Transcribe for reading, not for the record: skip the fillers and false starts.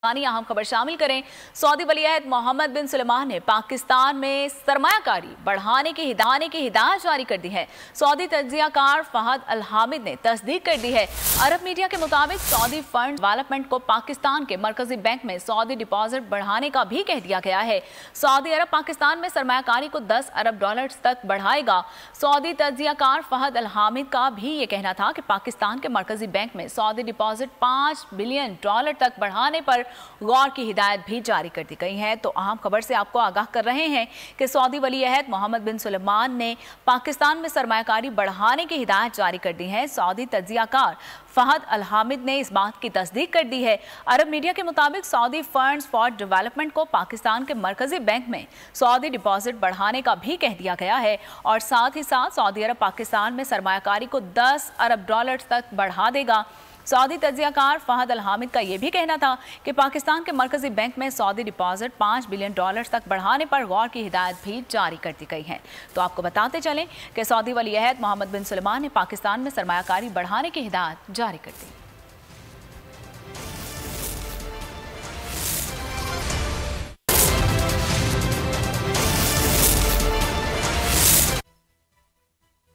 अहम खबर शामिल करें। सऊदी वलीअहद मोहम्मद बिन सलमान ने पाकिस्तान में सरमायाकारी बढ़ाने की हिदायत जारी कर दी है। सऊदी तज्जियाकार फहद अल हामिद ने तस्दीक कर दी है। अरब मीडिया के मुताबिक सऊदी फंड डेवलपमेंट को पाकिस्तान के मरकजी बैंक में सऊदी डिपॉजिट बढ़ाने का भी कह दिया गया है। सऊदी अरब पाकिस्तान में सरमायाकारी को 10 अरब डॉलर तक बढ़ाएगा। सऊदी तज्जियाकार फहद अल हामिद का भी ये कहना था कि पाकिस्तान के मरकजी बैंक में सऊदी डिपॉजिट $5 बिलियन तक बढ़ाने पर गौर की हिदायत भी जारी कर दी गई है। तो अहम खबर से आपको आगाह कर रहे हैं कि सऊदी वलीअहद मोहम्मद बिन सलमान ने पाकिस्तान में सरमायाकारी बढ़ाने की हिदायत जारी कर दी है। सऊदी तज्जियाकार फहद अल हामिद ने इस बात की तस्दीक कर दी है। अरब मीडिया के मुताबिक सऊदी फंड्स फॉर डेवलपमेंट को पाकिस्तान के मरकजी बैंक में सऊदी डिपॉजिट बढ़ाने का भी कह दिया गया है और साथ ही साथ सऊदी अरब पाकिस्तान में सरमायाकारी को 10 अरब डॉलर तक बढ़ा देगा। सऊदी तज्जियाकार फहद अल हामिद का यह भी कहना था कि पाकिस्तान के मरकजी बैंक में सऊदी डिपॉजिट $5 बिलियन तक बढ़ाने पर गौर की हिदायत भी जारी कर दी गई है। तो आपको बताते चलें कि सऊदी वलीअहद मोहम्मद बिन सलमान ने पाकिस्तान में सरमायाकारी बढ़ाने की हिदायत जारी कर दी।